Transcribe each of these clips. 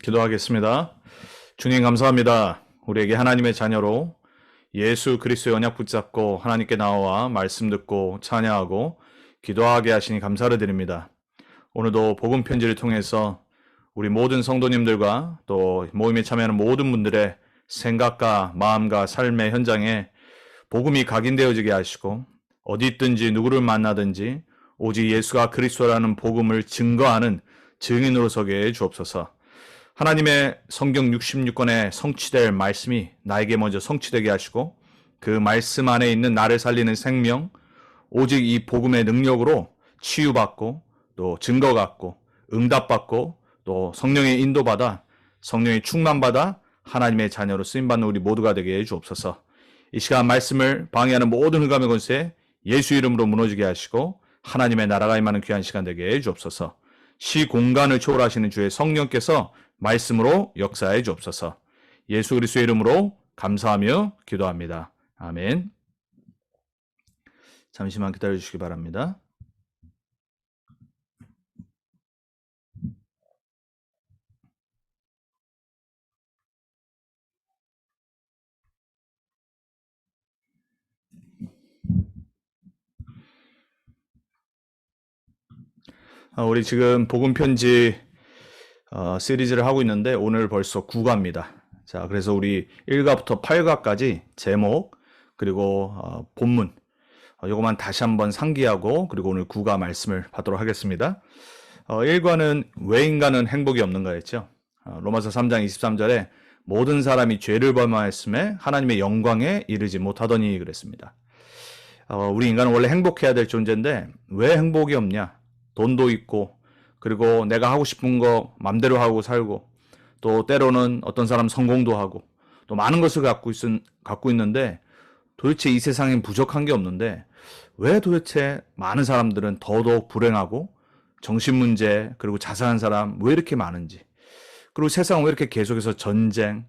기도하겠습니다. 주님 감사합니다. 우리에게 하나님의 자녀로 예수 그리스도의 언약 붙잡고 하나님께 나와 말씀 듣고 찬양하고 기도하게 하시니 감사를 드립니다. 오늘도 복음 편지를 통해서 우리 모든 성도님들과 또 모임에 참여하는 모든 분들의 생각과 마음과 삶의 현장에 복음이 각인되어지게 하시고 어디 있든지 누구를 만나든지 오직 예수가 그리스도라는 복음을 증거하는 증인으로 서게 해 주옵소서. 하나님의 성경 66권의 성취될 말씀이 나에게 먼저 성취되게 하시고 그 말씀 안에 있는 나를 살리는 생명, 오직 이 복음의 능력으로 치유받고 또 증거받고 응답받고 또 성령의 인도받아 성령의 충만받아 하나님의 자녀로 쓰임받는 우리 모두가 되게 해 주옵소서. 이 시간 말씀을 방해하는 모든 흑암의 권세 예수 이름으로 무너지게 하시고 하나님의 나라가 임하는 귀한 시간 되게 해 주옵소서. 시 공간을 초월하시는 주의 성령께서 말씀으로 역사해 주옵소서. 예수 그리스도의 이름으로 감사하며 기도합니다. 아멘. 잠시만 기다려 주시기 바랍니다. 우리 지금 복음 편지 시리즈를 하고 있는데 오늘 벌써 9가입니다. 자, 그래서 우리 1가부터 8가까지 제목 그리고 본문 요거만 다시 한번 상기하고 그리고 오늘 9가 말씀을 받도록 하겠습니다. 1과는 왜 인간은 행복이 없는가였죠. 로마서 3장 23절에 모든 사람이 죄를 범하였음에 하나님의 영광에 이르지 못하더니 그랬습니다. 우리 인간은 원래 행복해야 될 존재인데 왜 행복이 없냐? 돈도 있고 그리고 내가 하고 싶은 거 맘대로 하고 살고 또 때로는 어떤 사람 성공도 하고 또 많은 것을 갖고 있는데 도대체 이 세상엔 부족한 게 없는데 왜 도대체 많은 사람들은 더더욱 불행하고 정신문제 그리고 자살한 사람 왜 이렇게 많은지 그리고 세상은 왜 이렇게 계속해서 전쟁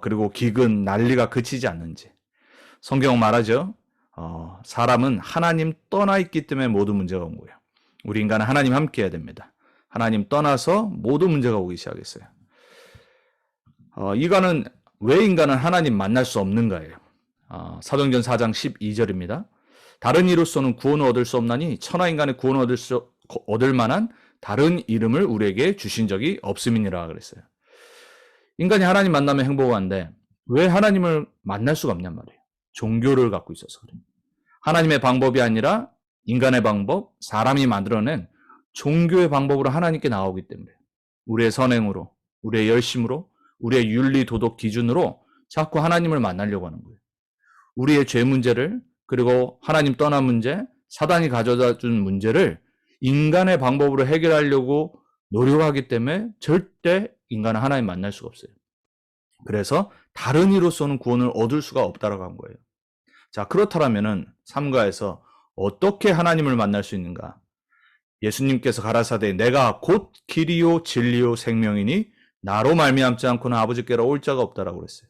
그리고 기근 난리가 그치지 않는지 성경은 말하죠. 사람은 하나님 떠나 있기 때문에 모든 문제가 온 거예요. 우리 인간은 하나님 함께 해야 됩니다. 하나님 떠나서 모든 문제가 오기 시작했어요. 이거는 왜 인간은 하나님 만날 수 없는가예요. 사도행전 4장 12절입니다. 다른 이로서는 구원을 얻을 수 없나니 천하 인간의 구원을 얻을 만한 다른 이름을 우리에게 주신 적이 없음이니라 그랬어요. 인간이 하나님 만나면 행복한데 왜 하나님을 만날 수가 없냔 말이에요. 종교를 갖고 있어서 그래요. 하나님의 방법이 아니라 인간의 방법, 사람이 만들어낸 종교의 방법으로 하나님께 나오기 때문에 우리의 선행으로, 우리의 열심으로, 우리의 윤리 도덕 기준으로 자꾸 하나님을 만나려고 하는 거예요. 우리의 죄 문제를 그리고 하나님 떠난 문제, 사단이 가져다 준 문제를 인간의 방법으로 해결하려고 노력하기 때문에 절대 인간은 하나님 만날 수가 없어요. 그래서 다른 이로서는 구원을 얻을 수가 없다라고 한 거예요. 자, 그렇다면은 3가에서 어떻게 하나님을 만날 수 있는가? 예수님께서 가라사대 내가 곧 길이요 진리요 생명이니 나로 말미암지 않고는 아버지께로 올 자가 없다라고 그랬어요.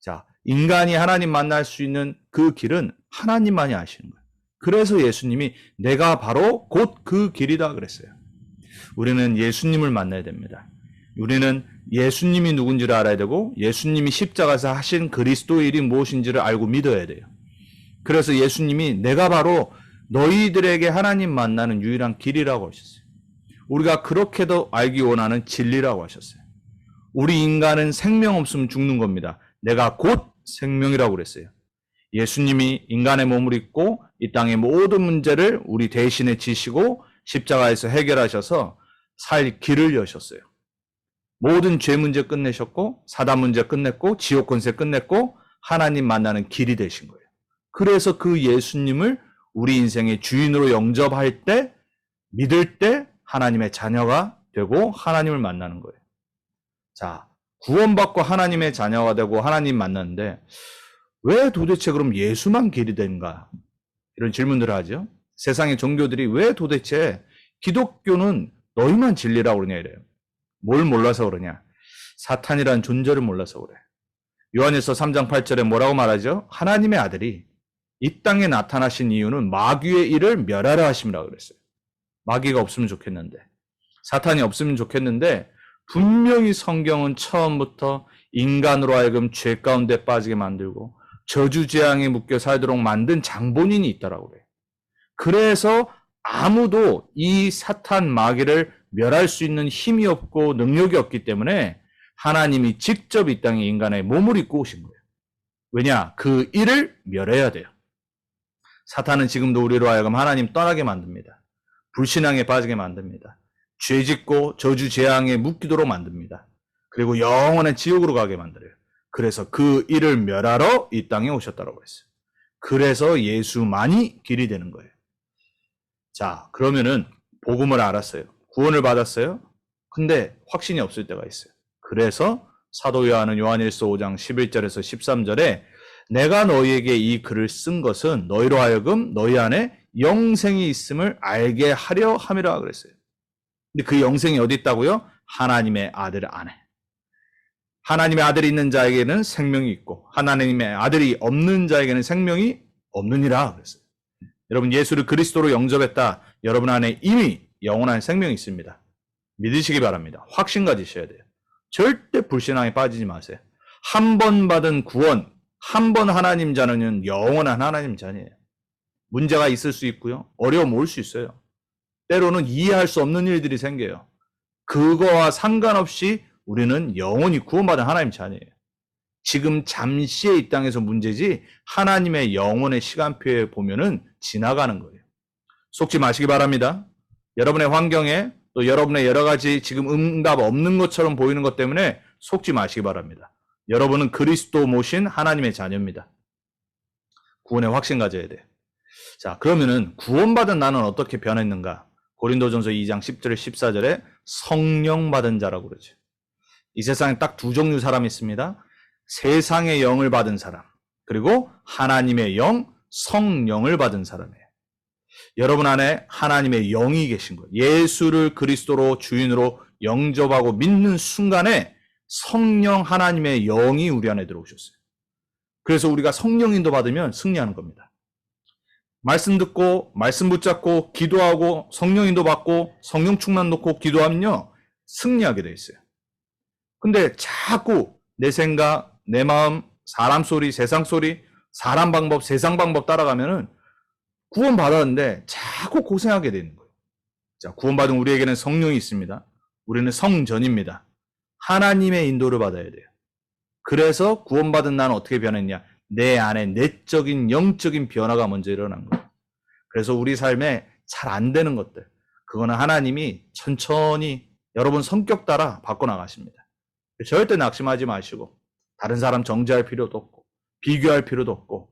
자, 인간이 하나님 만날 수 있는 그 길은 하나님만이 아시는 거예요. 그래서 예수님이 내가 바로 곧 그 길이다 그랬어요. 우리는 예수님을 만나야 됩니다. 우리는 예수님이 누군지를 알아야 되고 예수님이 십자가에서 하신 그리스도의 일이 무엇인지를 알고 믿어야 돼요. 그래서 예수님이 내가 바로 너희들에게 하나님 만나는 유일한 길이라고 하셨어요. 우리가 그렇게도 알기 원하는 진리라고 하셨어요. 우리 인간은 생명 없으면 죽는 겁니다. 내가 곧 생명이라고 그랬어요. 예수님이 인간의 몸을 입고 이 땅의 모든 문제를 우리 대신에 지시고 십자가에서 해결하셔서 살 길을 여셨어요. 모든 죄 문제 끝내셨고 사단 문제 끝냈고 지옥 권세 끝냈고 하나님 만나는 길이 되신 거예요. 그래서 그 예수님을 우리 인생의 주인으로 영접할 때 믿을 때 하나님의 자녀가 되고 하나님을 만나는 거예요. 자, 구원받고 하나님의 자녀가 되고 하나님 만났는데 왜 도대체 그럼 예수만 길이 되는가? 이런 질문들을 하죠. 세상의 종교들이 왜 도대체 기독교는 너희만 진리라고 그러냐 이래요. 뭘 몰라서 그러냐? 사탄이란 존재를 몰라서 그래. 요한일서 3장 8절에 뭐라고 말하죠? 하나님의 아들이 이 땅에 나타나신 이유는 마귀의 일을 멸하려 하심이라고 그랬어요. 마귀가 없으면 좋겠는데 사탄이 없으면 좋겠는데 분명히 성경은 처음부터 인간으로 하여금 죄 가운데 빠지게 만들고 저주재앙에 묶여 살도록 만든 장본인이 있다라고 그래요. 그래서 아무도 이 사탄 마귀를 멸할 수 있는 힘이 없고 능력이 없기 때문에 하나님이 직접 이 땅에 인간의 몸을 입고 오신 거예요. 왜냐? 그 일을 멸해야 돼요. 사탄은 지금도 우리로 하여금 하나님 떠나게 만듭니다. 불신앙에 빠지게 만듭니다. 죄짓고 저주 재앙에 묶이도록 만듭니다. 그리고 영원한 지옥으로 가게 만들어요. 그래서 그 일을 멸하러 이 땅에 오셨다고 했어요. 그래서 예수만이 길이 되는 거예요. 자, 그러면은 복음을 알았어요. 구원을 받았어요. 근데 확신이 없을 때가 있어요. 그래서 사도 요한은 요한일서 5장 11절에서 13절에 내가 너희에게 이 글을 쓴 것은 너희로 하여금 너희 안에 영생이 있음을 알게 하려 함이라 그랬어요. 근데 그 영생이 어디 있다고요? 하나님의 아들 안에. 하나님의 아들이 있는 자에게는 생명이 있고 하나님의 아들이 없는 자에게는 생명이 없느니라 그랬어요. 여러분 예수를 그리스도로 영접했다. 여러분 안에 이미 영원한 생명이 있습니다. 믿으시기 바랍니다. 확신 가지셔야 돼요. 절대 불신앙에 빠지지 마세요. 한 번 받은 구원, 한 번 하나님 자녀는 영원한 하나님 자녀예요. 문제가 있을 수 있고요. 어려움 올 수 있어요. 때로는 이해할 수 없는 일들이 생겨요. 그거와 상관없이 우리는 영원히 구원받은 하나님 자녀예요. 지금 잠시의 이 땅에서 문제지 하나님의 영원의 시간표에 보면은 지나가는 거예요. 속지 마시기 바랍니다. 여러분의 환경에 또 여러분의 여러 가지 지금 응답 없는 것처럼 보이는 것 때문에 속지 마시기 바랍니다. 여러분은 그리스도 모신 하나님의 자녀입니다. 구원의 확신 가져야 돼요. 자, 그러면은 구원받은 나는 어떻게 변했는가? 고린도전서 2장 10절 14절에 성령 받은 자라고 그러죠. 이 세상에 딱 두 종류 사람이 있습니다. 세상의 영을 받은 사람, 그리고 하나님의 영, 성령을 받은 사람이에요. 여러분 안에 하나님의 영이 계신 거예요. 예수를 그리스도로 주인으로 영접하고 믿는 순간에 성령 하나님의 영이 우리 안에 들어오셨어요. 그래서 우리가 성령 인도 받으면 승리하는 겁니다. 말씀 듣고 말씀 붙잡고 기도하고 성령 인도 받고 성령 충만 놓고 기도하면요 승리하게 돼 있어요. 근데 자꾸 내 생각, 내 마음, 사람 소리, 세상 소리, 사람 방법, 세상 방법 따라가면은 구원 받았는데 자꾸 고생하게 되는 거예요. 자, 구원받은 우리에게는 성령이 있습니다. 우리는 성전입니다. 하나님의 인도를 받아야 돼요. 그래서 구원받은 나는 어떻게 변했냐? 내 안에 내적인 영적인 변화가 먼저 일어난 거예요. 그래서 우리 삶에 잘 안 되는 것들, 그거는 하나님이 천천히 여러분 성격 따라 바꿔나가십니다. 절대 낙심하지 마시고 다른 사람 정죄할 필요도 없고 비교할 필요도 없고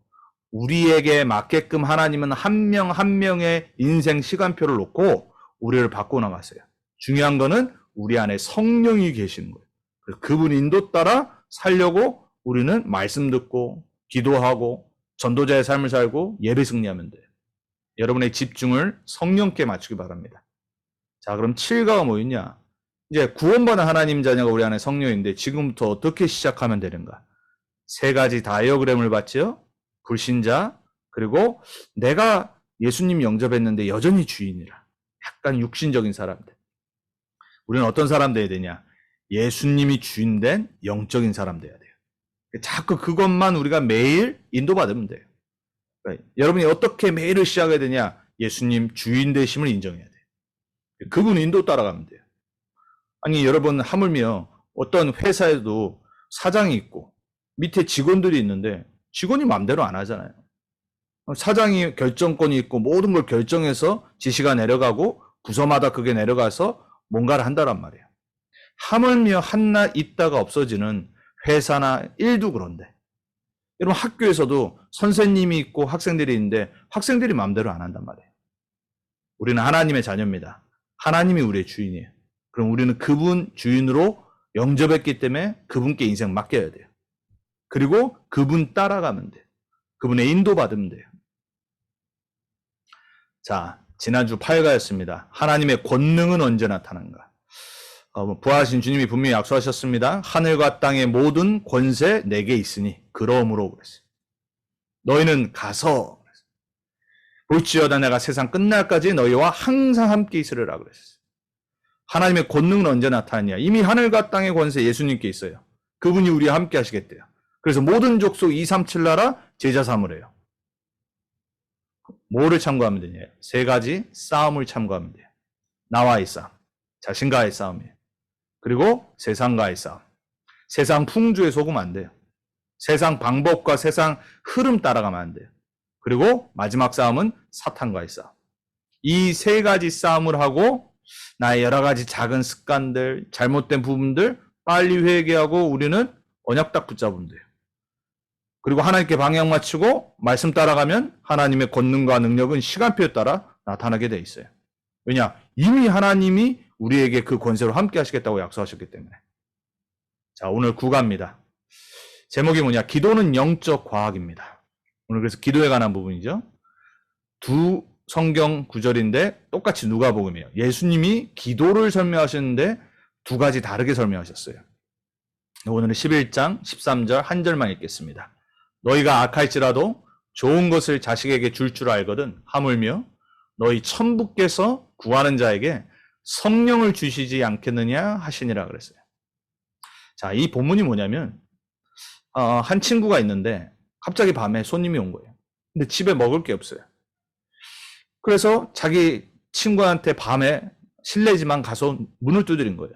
우리에게 맞게끔 하나님은 한 명 한 명의 인생 시간표를 놓고 우리를 바꿔나가세요. 중요한 거는 우리 안에 성령이 계시는 거예요. 그래서 그분 인도 따라 살려고 우리는 말씀 듣고 기도하고 전도자의 삶을 살고 예배 승리하면 돼요. 여러분의 집중을 성령께 맞추기 바랍니다. 자, 그럼 7가가 뭐였냐? 이제 구원받은 하나님 자녀가 우리 안에 성령인데 지금부터 어떻게 시작하면 되는가? 3가지 다이어그램을 봤죠? 불신자, 그리고 내가 예수님 영접했는데 여전히 주인이라. 약간 육신적인 사람들. 우리는 어떤 사람 돼야 되냐? 예수님이 주인된 영적인 사람 돼야 돼요. 자꾸 그것만 우리가 매일 인도받으면 돼요. 그러니까 여러분이 어떻게 매일을 시작해야 되냐? 예수님 주인 되심을 인정해야 돼요. 그분 인도 따라가면 돼요. 아니 여러분 하물며 어떤 회사에도 사장이 있고 밑에 직원들이 있는데 직원이 마음대로 안 하잖아요. 사장이 결정권이 있고 모든 걸 결정해서 지시가 내려가고 부서마다 그게 내려가서 뭔가를 한다란 말이에요. 하물며 한낱 있다가 없어지는 회사나 일도 그런데 여러분 학교에서도 선생님이 있고 학생들이 있는데 학생들이 마음대로 안 한단 말이에요. 우리는 하나님의 자녀입니다. 하나님이 우리의 주인이에요. 그럼 우리는 그분 주인으로 영접했기 때문에 그분께 인생 맡겨야 돼요. 그리고 그분 따라가면 돼요. 그분의 인도받으면 돼요. 자, 지난주 8가였습니다. 하나님의 권능은 언제 나타난가? 부활하신 주님이 분명히 약속하셨습니다. 하늘과 땅의 모든 권세 내게 있으니 그러므로 그랬어요. 너희는 가서 볼지어다 내가 세상 끝날까지 너희와 항상 함께 있으리라 그랬어요. 하나님의 권능은 언제 나타났냐? 이미 하늘과 땅의 권세 예수님께 있어요. 그분이 우리와 함께 하시겠대요. 그래서 모든 족속 237 나라 제자 삼으래요. 뭐를 참고하면 되냐? 세 가지 싸움을 참고하면 돼요. 나와의 싸움, 자신과의 싸움이에요. 그리고 세상과의 싸움. 세상 풍조에 속으면 안 돼요. 세상 방법과 세상 흐름 따라가면 안 돼요. 그리고 마지막 싸움은 사탄과의 싸움. 이 세 가지 싸움을 하고 나의 여러 가지 작은 습관들, 잘못된 부분들 빨리 회개하고 우리는 언약 딱 붙잡으면 돼요. 그리고 하나님께 방향 맞추고 말씀 따라가면 하나님의 권능과 능력은 시간표에 따라 나타나게 돼 있어요. 왜냐? 이미 하나님이 우리에게 그 권세로 함께 하시겠다고 약속하셨기 때문에. 자, 오늘 구가입니다. 제목이 뭐냐? 기도는 영적 과학입니다. 오늘 그래서 기도에 관한 부분이죠. 두 성경 구절인데 똑같이 누가복음이에요. 예수님이 기도를 설명하셨는데 두 가지 다르게 설명하셨어요. 오늘은 11장 13절 한 절만 읽겠습니다. 너희가 악할지라도 좋은 것을 자식에게 줄 줄 알거든 하물며 너희 천부께서 구하는 자에게 성령을 주시지 않겠느냐 하시니라 그랬어요. 자, 이 본문이 뭐냐면 한 친구가 있는데 갑자기 밤에 손님이 온 거예요. 근데 집에 먹을 게 없어요. 그래서 자기 친구한테 밤에 실례지만 가서 문을 두드린 거예요.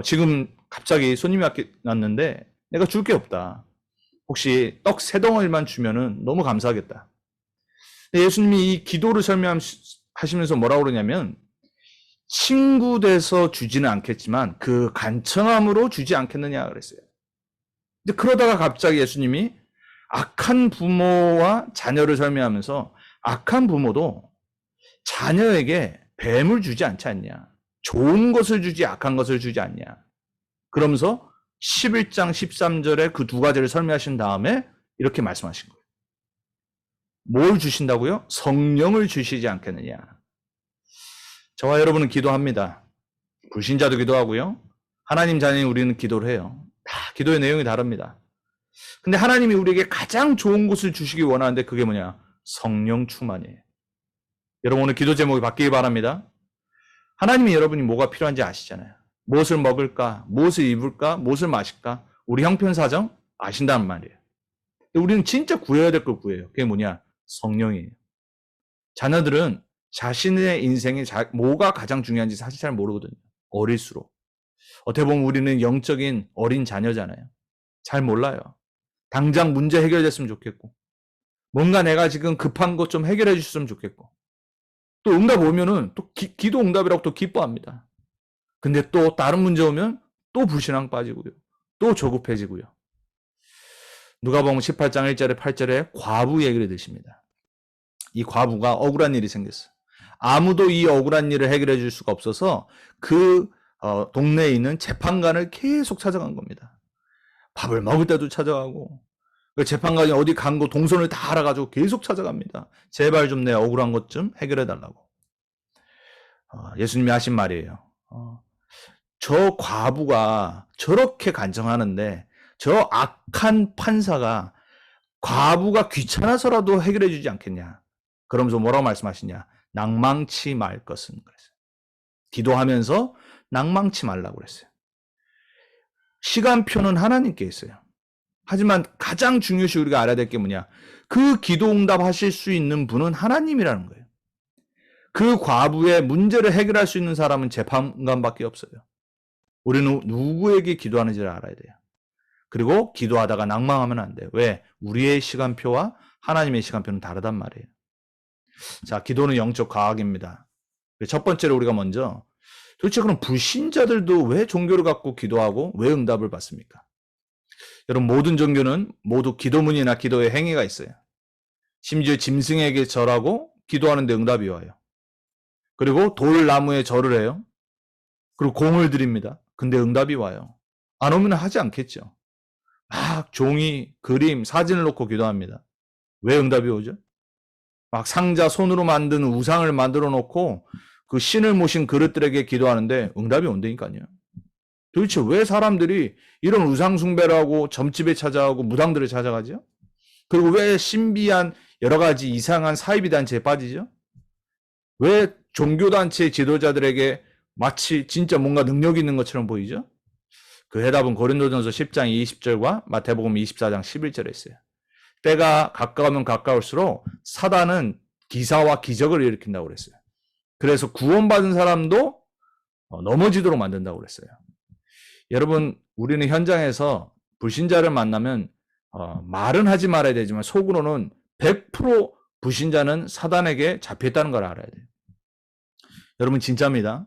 지금 갑자기 손님이 왔는데 내가 줄 게 없다. 혹시 떡 3덩어리만 주면은 너무 감사하겠다. 예수님이 이 기도를 설명하시면서 뭐라고 그러냐면 친구 돼서 주지는 않겠지만 그 간청함으로 주지 않겠느냐 그랬어요. 근데 그러다가 갑자기 예수님이 악한 부모와 자녀를 설명하면서 악한 부모도 자녀에게 뱀을 주지 않지 않냐. 좋은 것을 주지 악한 것을 주지 않냐. 그러면서 11장 13절에 그 두 가지를 설명하신 다음에 이렇게 말씀하신 거예요. 뭘 주신다고요? 성령을 주시지 않겠느냐. 저와 여러분은 기도합니다. 불신자도 기도하고요. 하나님 자녀인 우리는 기도를 해요. 다 기도의 내용이 다릅니다. 근데 하나님이 우리에게 가장 좋은 것을 주시기 원하는데 그게 뭐냐? 성령 충만이에요. 여러분 오늘 기도 제목이 바뀌기 바랍니다. 하나님이 여러분이 뭐가 필요한지 아시잖아요. 무엇을 먹을까? 무엇을 입을까? 무엇을 마실까? 우리 형편사정 아신다는 말이에요. 우리는 진짜 구해야 될 걸 구해요. 그게 뭐냐? 성령이에요. 자녀들은 자신의 인생에 뭐가 가장 중요한지 사실 잘 모르거든요. 어릴수록. 어떻게 보면 우리는 영적인 어린 자녀잖아요. 잘 몰라요. 당장 문제 해결됐으면 좋겠고 뭔가 내가 지금 급한 것 좀 해결해 주셨으면 좋겠고 또 응답 오면은 또 기도 응답이라고 또 기뻐합니다. 근데 또 다른 문제 오면 또 불신앙 빠지고요. 또 조급해지고요. 누가복음 18장 1절에 8절에 과부 얘기를 드십니다. 이 과부가 억울한 일이 생겼어요. 아무도 이 억울한 일을 해결해 줄 수가 없어서 그 동네에 있는 재판관을 계속 찾아간 겁니다. 밥을 먹을 때도 찾아가고 그 재판관이 어디 간 거 동선을 다 알아가지고 계속 찾아갑니다. 제발 좀 내 억울한 것 좀 해결해 달라고. 예수님이 하신 말이에요. 저 과부가 저렇게 간청하는데 저 악한 판사가 과부가 귀찮아서라도 해결해 주지 않겠냐. 그러면서 뭐라고 말씀하시냐. 낭망치 말 것은 그랬어요. 기도하면서 낭망치 말라고 그랬어요. 시간표는 하나님께 있어요. 하지만 가장 중요시 우리가 알아야 될 게 뭐냐. 그 기도 응답하실 수 있는 분은 하나님이라는 거예요. 그 과부의 문제를 해결할 수 있는 사람은 재판관밖에 없어요. 우리는 누구에게 기도하는지를 알아야 돼요. 그리고 기도하다가 낭망하면 안 돼요. 왜? 우리의 시간표와 하나님의 시간표는 다르단 말이에요. 자, 기도는 영적 과학입니다. 첫 번째로 우리가 먼저 도대체 그럼 불신자들도 왜 종교를 갖고 기도하고 왜 응답을 받습니까? 여러분 모든 종교는 모두 기도문이나 기도의 행위가 있어요. 심지어 짐승에게 절하고 기도하는데 응답이 와요. 그리고 돌나무에 절을 해요. 그리고 공을 드립니다. 근데 응답이 와요. 안 오면 하지 않겠죠. 막 종이, 그림, 사진을 놓고 기도합니다. 왜 응답이 오죠? 막 상자 손으로 만든 우상을 만들어 놓고 그 신을 모신 그릇들에게 기도하는데 응답이 온다니까요. 도대체 왜 사람들이 이런 우상 숭배를 하고 점집에 찾아가고 무당들을 찾아가죠? 그리고 왜 신비한 여러 가지 이상한 사이비 단체에 빠지죠? 왜 종교단체 지도자들에게 마치 진짜 뭔가 능력이 있는 것처럼 보이죠? 그 해답은 고린도전서 10장 20절과 마태복음 24장 11절에 있어요. 때가 가까우면 가까울수록 사단은 기사와 기적을 일으킨다고 그랬어요. 그래서 구원받은 사람도 넘어지도록 만든다고 그랬어요. 여러분, 우리는 현장에서 불신자를 만나면 말은 하지 말아야 되지만 속으로는 100% 불신자는 사단에게 잡혀있다는 걸 알아야 돼요. 여러분, 진짜입니다.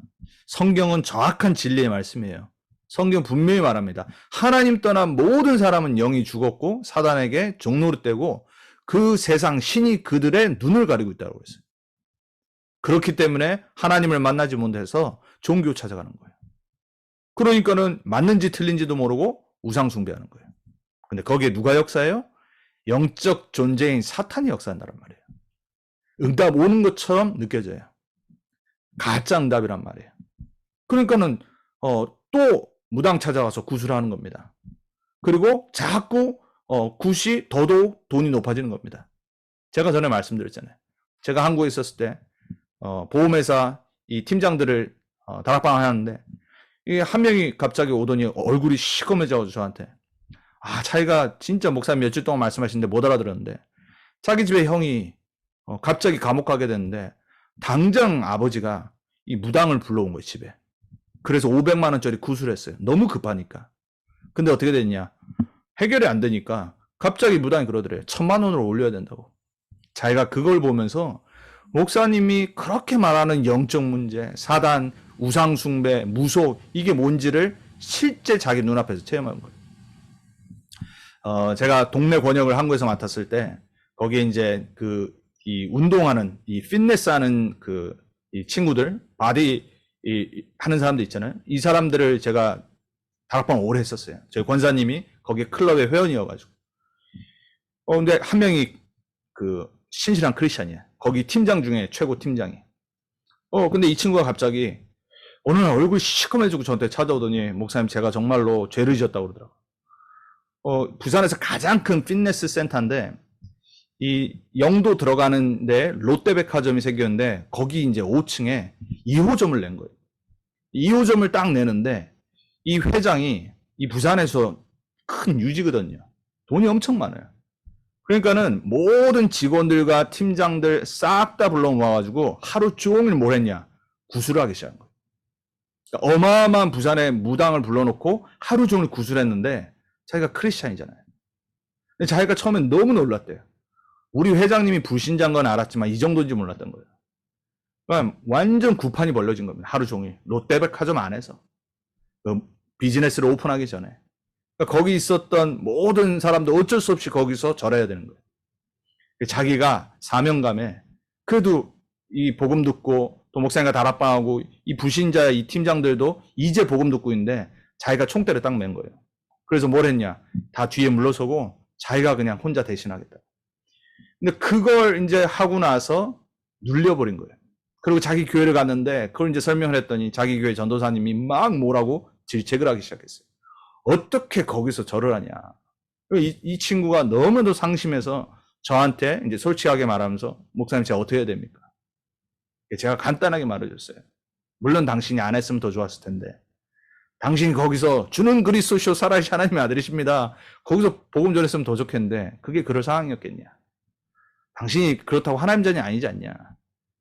성경은 정확한 진리의 말씀이에요. 성경 분명히 말합니다. 하나님 떠난 모든 사람은 영이 죽었고 사단에게 종노릇되고 그 세상 신이 그들의 눈을 가리고 있다고 했어요. 그렇기 때문에 하나님을 만나지 못해서 종교 찾아가는 거예요. 그러니까는 맞는지 틀린지도 모르고 우상 숭배하는 거예요. 근데 거기에 누가 역사해요? 영적 존재인 사탄이 역사한다는 말이에요. 응답 오는 것처럼 느껴져요. 가짜 응답이란 말이에요. 그러니까는 또 무당 찾아가서 구슬을 하는 겁니다. 그리고 자꾸 굿이 더더욱 돈이 높아지는 겁니다. 제가 전에 말씀드렸잖아요. 제가 한국에 있었을 때 보험회사 이 팀장들을 다락방 하는데 이 한 명이 갑자기 오더니 얼굴이 시커매져가지고 저한테 자기가 진짜 목사님 며칠 동안 말씀하시는데 못 알아들었는데 자기 집에 형이 갑자기 감옥 가게 됐는데 당장 아버지가 이 무당을 불러온 거예요, 집에. 그래서 500만 원짜리 구술했어요. 너무 급하니까. 근데 어떻게 됐냐? 해결이 안 되니까 갑자기 무당이 그러더래요. 1000만 원으로 올려야 된다고. 자기가 그걸 보면서 목사님이 그렇게 말하는 영적 문제, 사단, 우상숭배, 무속 이게 뭔지를 실제 자기 눈앞에서 체험한 거예요. 제가 동네 권역을 한국에서 맡았을 때 거기에 이제 이 운동하는 이 피트니스 하는 이 친구들 바디 하는 사람들 있잖아요. 이 사람들을 제가 다락방 오래 했었어요. 저희 권사님이 거기 클럽의 회원이어가지고. 근데 한 명이 신실한 크리스찬이야. 거기 팀장 중에 최고 팀장이. 근데 이 친구가 갑자기 어느 날 얼굴이 시커매지고 저한테 찾아오더니 목사님 제가 정말로 죄를 지었다고 그러더라고요. 부산에서 가장 큰 피트니스 센터인데 이 영도 들어가는데 롯데백화점이 생겼는데 거기 이제 5층에 2호점을 낸 거예요. 2호점을 딱 내는데 이 회장이 이 부산에서 큰 유지거든요. 돈이 엄청 많아요. 그러니까는 모든 직원들과 팀장들 싹 다 불러 모아가지고 하루 종일 뭘 했냐? 구술을 하기 시작한 거예요. 그러니까 어마어마한 부산에 무당을 불러놓고 하루 종일 구술했는데 자기가 크리스찬이잖아요. 근데 자기가 처음엔 너무 놀랐대요. 우리 회장님이 불신자인 건 알았지만 이 정도인지 몰랐던 거예요. 그러니까 완전 구판이 벌려진 겁니다. 하루 종일. 롯데백화점 안에서. 비즈니스를 오픈하기 전에. 그러니까 거기 있었던 모든 사람들 어쩔 수 없이 거기서 절해야 되는 거예요. 자기가 사명감에 그래도 이 복음 듣고 또 목사님과 다락방하고 이 불신자 이 팀장들도 이제 복음 듣고 있는데 자기가 총대를 딱 맨 거예요. 그래서 뭘 했냐? 다 뒤에 물러서고 자기가 그냥 혼자 대신하겠다. 근데 그걸 이제 하고 나서 눌려버린 거예요. 그리고 자기 교회를 갔는데 그걸 이제 설명을 했더니 자기 교회 전도사님이 막 뭐라고 질책을 하기 시작했어요. 어떻게 거기서 절을 하냐. 이 친구가 너무도 상심해서 저한테 이제 솔직하게 말하면서 목사님 제가 어떻게 해야 됩니까? 제가 간단하게 말해줬어요. 물론 당신이 안 했으면 더 좋았을 텐데 당신이 거기서 주는 그리스도시요 살아계신 하나님의 아들이십니다. 거기서 복음 전했으면 더 좋겠는데 그게 그럴 상황이었겠냐. 당신이 그렇다고 하나님 자녀이 아니지 않냐.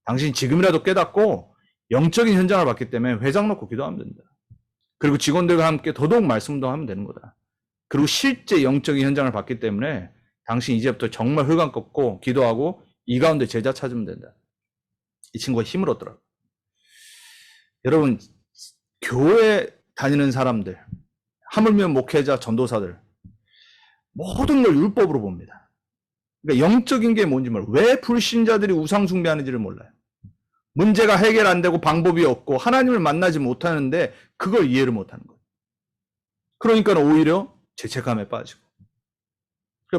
당신이 지금이라도 깨닫고 영적인 현장을 봤기 때문에 회장 놓고 기도하면 된다. 그리고 직원들과 함께 더더욱 말씀도 하면 되는 거다. 그리고 실제 영적인 현장을 봤기 때문에 당신 이제부터 정말 흑암 꺾고 기도하고 이 가운데 제자 찾으면 된다. 이 친구가 힘을 얻더라고요. 여러분, 교회 다니는 사람들, 하물며 목회자, 전도사들 모든 걸 율법으로 봅니다. 그러니까 영적인 게 뭔지 몰라요. 왜 불신자들이 우상 숭배하는지를 몰라요. 문제가 해결 안 되고 방법이 없고 하나님을 만나지 못하는데 그걸 이해를 못하는 거예요. 그러니까 오히려 죄책감에 빠지고.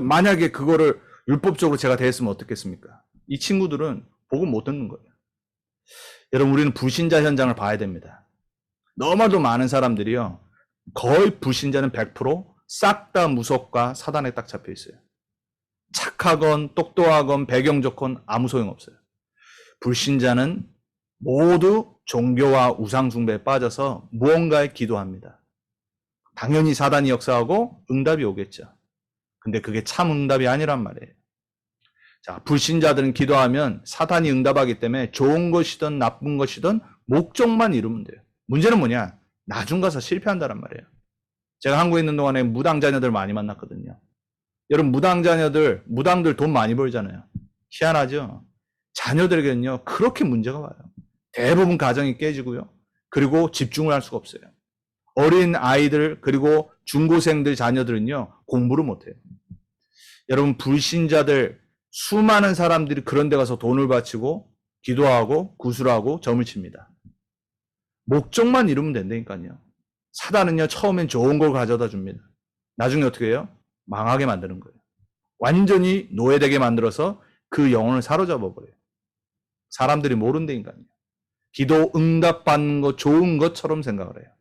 만약에 그거를 율법적으로 제가 대했으면 어떻겠습니까? 이 친구들은 복음 못 듣는 거예요. 여러분, 우리는 불신자 현장을 봐야 됩니다. 너무나도 많은 사람들이요. 거의 불신자는 100% 싹 다 무속과 사단에 딱 잡혀 있어요. 착하건 똑똑하건 배경 좋건 아무 소용없어요. 불신자는 모두 종교와 우상 숭배에 빠져서 무언가에 기도합니다. 당연히 사단이 역사하고 응답이 오겠죠. 근데 그게 참 응답이 아니란 말이에요. 자, 불신자들은 기도하면 사단이 응답하기 때문에 좋은 것이든 나쁜 것이든 목적만 이루면 돼요. 문제는 뭐냐? 나중 가서 실패한다란 말이에요. 제가 한국에 있는 동안에 무당 자녀들 많이 만났거든요. 여러분, 무당들 돈 많이 벌잖아요. 희한하죠? 자녀들에게는요, 그렇게 문제가 와요. 대부분 가정이 깨지고요. 그리고 집중을 할 수가 없어요. 어린 아이들, 그리고 중고생들 자녀들은요, 공부를 못해요. 여러분, 불신자들, 수많은 사람들이 그런 데 가서 돈을 바치고, 기도하고, 구술하고, 점을 칩니다. 목적만 이루면 된다니까요. 사단은요, 처음엔 좋은 걸 가져다 줍니다. 나중에 어떻게 해요? 망하게 만드는 거예요. 완전히 노예되게 만들어서 그 영혼을 사로잡아 버려요. 사람들이 모른다니까요. 기도 응답받는 거 좋은 것처럼 생각을 해요.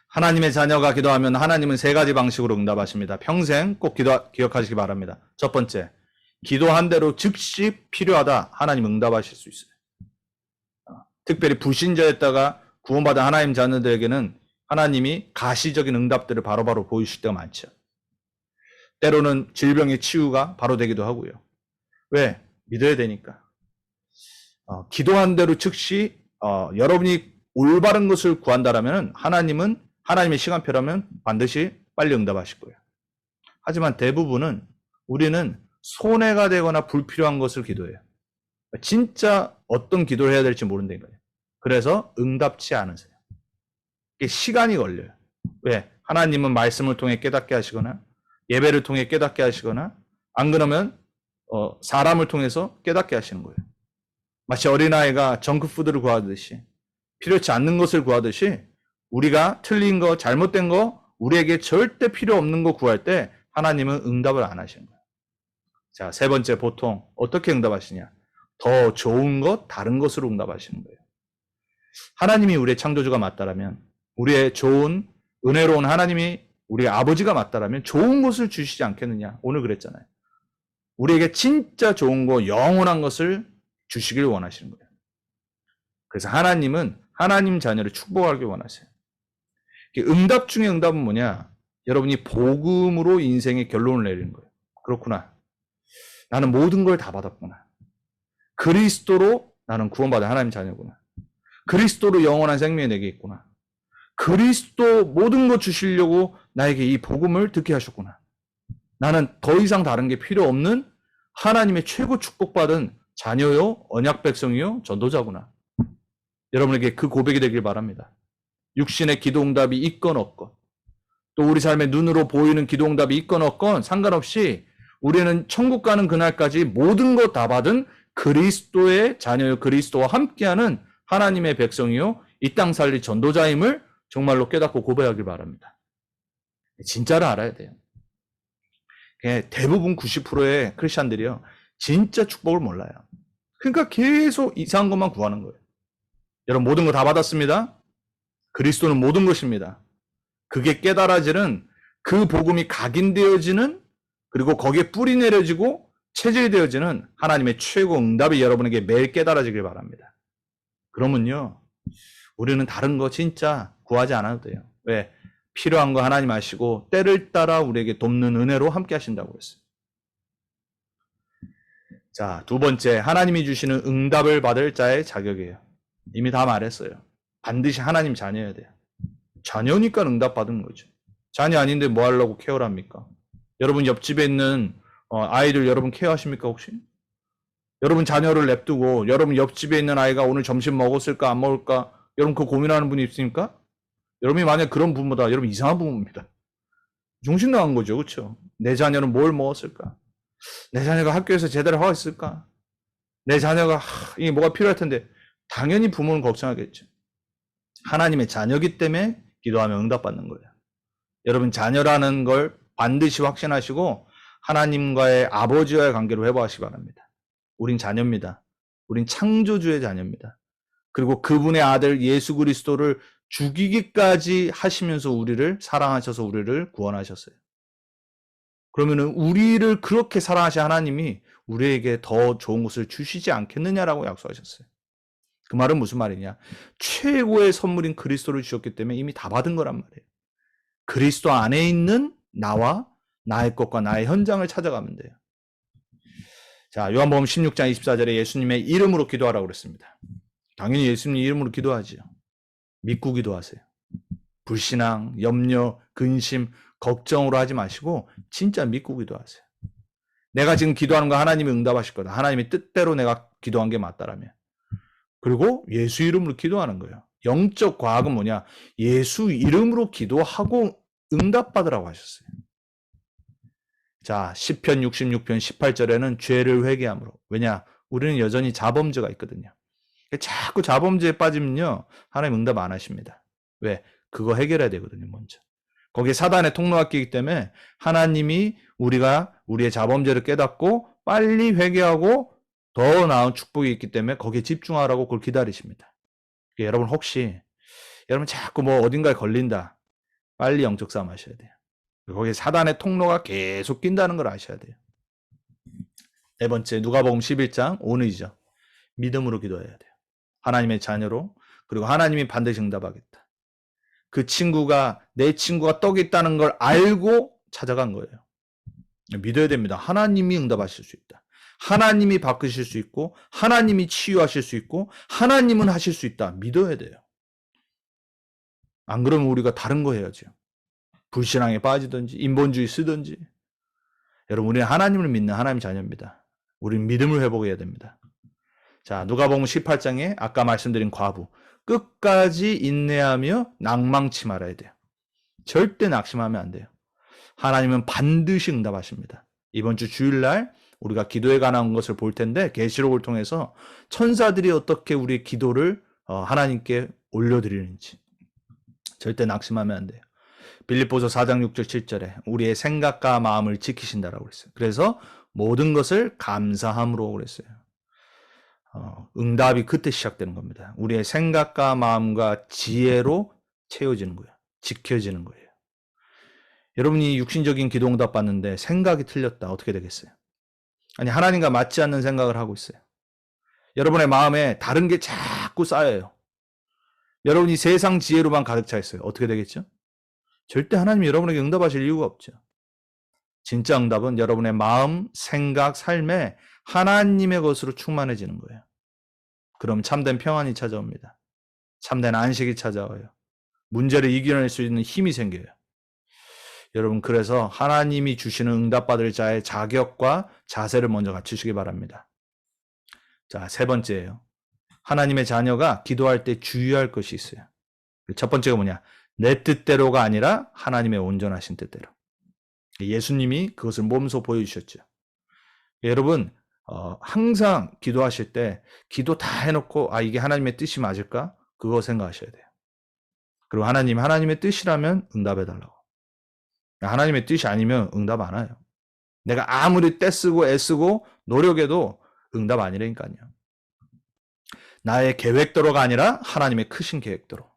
하나님의 자녀가 기도하면 하나님은 세 가지 방식으로 응답하십니다. 평생 꼭 기억하시기 바랍니다. 첫 번째, 기도한 대로 즉시 필요하다. 하나님 응답하실 수 있어요. 특별히 불신자였다가 구원받은 하나님 자녀들에게는 하나님이 가시적인 응답들을 바로바로 보이실 때가 많죠. 때로는 질병의 치유가 바로 되기도 하고요. 왜? 믿어야 되니까. 기도한 대로 즉시 여러분이 올바른 것을 구한다라면 하나님은 하나님의 시간표라면 반드시 빨리 응답하실 거예요. 하지만 대부분은 우리는 손해가 되거나 불필요한 것을 기도해요. 진짜 어떤 기도를 해야 될지 모른다는 거예요. 그래서 응답치 않으세요. 이게 시간이 걸려요. 왜? 하나님은 말씀을 통해 깨닫게 하시거나 예배를 통해 깨닫게 하시거나 안 그러면 사람을 통해서 깨닫게 하시는 거예요. 마치 어린아이가 정크푸드를 구하듯이 필요치 않는 것을 구하듯이 우리가 틀린 거, 잘못된 거, 우리에게 절대 필요 없는 거 구할 때 하나님은 응답을 안 하시는 거예요. 자, 세 번째, 보통 어떻게 응답하시냐? 더 좋은 것, 다른 것으로 응답하시는 거예요. 하나님이 우리의 창조주가 맞다라면, 우리의 좋은, 은혜로운 하나님이 우리의 아버지가 맞다라면 좋은 것을 주시지 않겠느냐? 오늘 그랬잖아요. 우리에게 진짜 좋은 거, 영원한 것을 주시길 원하시는 거예요. 그래서 하나님은 하나님 자녀를 축복하길 원하세요. 응답 중에 응답은 뭐냐? 여러분이 복음으로 인생의 결론을 내리는 거예요. 그렇구나. 나는 모든 걸 다 받았구나. 그리스도로 나는 구원받은 하나님 자녀구나. 그리스도로 영원한 생명이 내게 있구나. 그리스도 모든 것 주시려고 나에게 이 복음을 듣게 하셨구나. 나는 더 이상 다른 게 필요 없는 하나님의 최고 축복받은 자녀요, 언약 백성이요, 전도자구나. 여러분에게 그 고백이 되길 바랍니다. 육신의 기도응답이 있건 없건, 또 우리 삶의 눈으로 보이는 기도응답이 있건 없건 상관없이 우리는 천국 가는 그날까지 모든 것 다 받은 그리스도의 자녀요, 그리스도와 함께하는 하나님의 백성이요, 이 땅 살릴 전도자임을 정말로 깨닫고 고백하길 바랍니다. 진짜를 알아야 돼요. 대부분 90%의 크리스찬들이요, 진짜 축복을 몰라요. 그러니까 계속 이상한 것만 구하는 거예요. 여러분, 모든 거 다 받았습니다. 그리스도는 모든 것입니다. 그게 깨달아지는, 그 복음이 각인되어지는, 그리고 거기에 뿌리 내려지고 체질되어지는 하나님의 최고 응답이 여러분에게 매일 깨달아지길 바랍니다. 그러면요, 우리는 다른 거 진짜 구하지 않아도 돼요. 왜? 필요한 거 하나님 아시고 때를 따라 우리에게 돕는 은혜로 함께 하신다고 했어요. 자, 두 번째, 하나님이 주시는 응답을 받을 자의 자격이에요. 이미 다 말했어요. 반드시 하나님 자녀여야 돼요. 자녀니까 응답받은 거죠. 자녀 아닌데 뭐 하려고 케어를 합니까? 여러분 옆집에 있는 아이들 여러분 케어하십니까 혹시? 여러분 자녀를 냅두고 여러분 옆집에 있는 아이가 오늘 점심 먹었을까 안 먹을까? 여러분 그거 고민하는 분이 있습니까? 여러분이 만약 그런 부모다, 여러분 이상한 부모입니다. 정신 나간 거죠, 그렇죠? 내 자녀는 뭘 먹었을까? 내 자녀가 학교에서 제대로 하고 있을까? 내 자녀가 이게 뭐가 필요할 텐데 당연히 부모는 걱정하겠죠. 하나님의 자녀기 때문에 기도하면 응답받는 거예요. 여러분 자녀라는 걸 반드시 확신하시고 하나님과의 아버지와의 관계로 회복하시기 바랍니다. 우린 자녀입니다. 우린 창조주의 자녀입니다. 그리고 그분의 아들 예수 그리스도를 죽이기까지 하시면서 우리를 사랑하셔서 우리를 구원하셨어요. 그러면은 우리를 그렇게 사랑하신 하나님이 우리에게 더 좋은 것을 주시지 않겠느냐라고 약속하셨어요. 그 말은 무슨 말이냐? 최고의 선물인 그리스도를 주셨기 때문에 이미 다 받은 거란 말이에요. 그리스도 안에 있는 나와 나의 것과 나의 현장을 찾아가면 돼요. 자, 요한복음 16장 24절에 예수님의 이름으로 기도하라고 그랬습니다. 당연히 예수님 이름으로 기도하지요. 믿고 기도하세요. 불신앙, 염려, 근심, 걱정으로 하지 마시고 진짜 믿고 기도하세요. 내가 지금 기도하는 거 하나님이 응답하실 거다. 하나님의 뜻대로 내가 기도한 게 맞다라면. 그리고 예수 이름으로 기도하는 거예요. 영적 과학은 뭐냐? 예수 이름으로 기도하고 응답받으라고 하셨어요. 자, 시편 66편 18절에는 죄를 회개함으로. 왜냐? 우리는 여전히 자범죄가 있거든요. 자꾸 자범죄에 빠지면요, 하나님 응답 안 하십니다. 왜? 그거 해결해야 되거든요, 먼저. 거기에 사단의 통로가 끼기 때문에 하나님이 우리가 우리의 자범죄를 깨닫고 빨리 회개하고 더 나은 축복이 있기 때문에 거기에 집중하라고 그걸 기다리십니다. 여러분 혹시 여러분 자꾸 뭐 어딘가에 걸린다. 빨리 영적 싸움 하셔야 돼요. 거기에 사단의 통로가 계속 낀다는 걸 아셔야 돼요. 네 번째, 누가복음 11장 5절이죠. 믿음으로 기도해야 돼요. 하나님의 자녀로, 그리고 하나님이 반드시 응답하겠다. 그 친구가, 내 친구가 떡이 있다는 걸 알고 찾아간 거예요. 믿어야 됩니다. 하나님이 응답하실 수 있다. 하나님이 바꾸실 수 있고, 하나님이 치유하실 수 있고, 하나님은 하실 수 있다. 믿어야 돼요. 안 그러면 우리가 다른 거 해야죠. 불신앙에 빠지든지 인본주의 쓰든지. 여러분, 우리는 하나님을 믿는 하나님 자녀입니다. 우리는 믿음을 회복해야 됩니다. 자, 누가복음 18장에 아까 말씀드린 과부, 끝까지 인내하며 낭망치 말아야 돼요. 절대 낙심하면 안 돼요. 하나님은 반드시 응답하십니다. 이번 주 주일날 우리가 기도에 관한 것을 볼 텐데, 계시록을 통해서 천사들이 어떻게 우리의 기도를 하나님께 올려드리는지 절대 낙심하면 안 돼요. 빌립보서 4장 6절 7절에 우리의 생각과 마음을 지키신다라고 그랬어요. 그래서 모든 것을 감사함으로 그랬어요. 응답이 그때 시작되는 겁니다. 우리의 생각과 마음과 지혜로 채워지는 거예요. 지켜지는 거예요. 여러분이 육신적인 기도 응답 받는데 생각이 틀렸다. 어떻게 되겠어요? 아니, 하나님과 맞지 않는 생각을 하고 있어요. 여러분의 마음에 다른 게 자꾸 쌓여요. 여러분이 세상 지혜로만 가득 차 있어요. 어떻게 되겠죠? 절대 하나님이 여러분에게 응답하실 이유가 없죠. 진짜 응답은 여러분의 마음, 생각, 삶에 하나님의 것으로 충만해지는 거예요. 그럼 참된 평안이 찾아옵니다. 참된 안식이 찾아와요. 문제를 이겨낼 수 있는 힘이 생겨요. 여러분, 그래서 하나님이 주시는 응답받을 자의 자격과 자세를 먼저 갖추시기 바랍니다. 자, 세 번째예요. 하나님의 자녀가 기도할 때 주의할 것이 있어요. 첫 번째가 뭐냐? 내 뜻대로가 아니라 하나님의 온전하신 뜻대로. 예수님이 그것을 몸소 보여주셨죠. 여러분, 항상 기도하실 때 기도 다 해놓고 이게 하나님의 뜻이 맞을까? 그거 생각하셔야 돼요. 그리고 하나님의 뜻이라면 응답해달라고. 하나님의 뜻이 아니면 응답 안 와요. 내가 아무리 떼쓰고 애쓰고 노력해도 응답 아니라니까요. 나의 계획대로가 아니라 하나님의 크신 계획대로.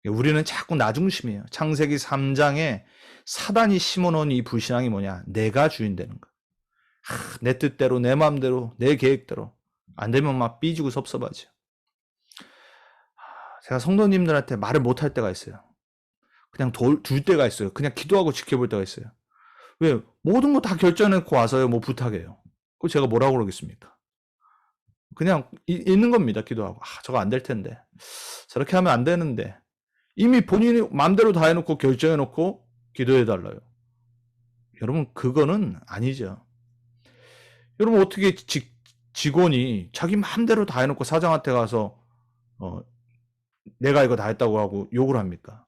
우리는 자꾸 나 중심이에요. 창세기 3장에 사단이 심어놓은 이 불신앙이 뭐냐? 내가 주인 되는 거. 내 뜻대로, 내 마음대로, 내 계획대로. 안 되면 막 삐지고 섭섭하죠. 제가 성도님들한테 말을 못할 때가 있어요. 그냥 둘 때가 있어요. 그냥 기도하고 지켜볼 때가 있어요. 왜? 모든 거 다 결정해놓고 와서요, 뭐 부탁해요. 그거 제가 뭐라고 그러겠습니까? 그냥 있는 겁니다. 기도하고. 저거 안 될 텐데. 저렇게 하면 안 되는데. 이미 본인이 마음대로 다 해놓고 결정해놓고 기도해달라요. 여러분, 그거는 아니죠. 여러분, 어떻게 직원이 자기 마음대로 다 해놓고 사장한테 가서 내가 이거 다 했다고 하고 욕을 합니까?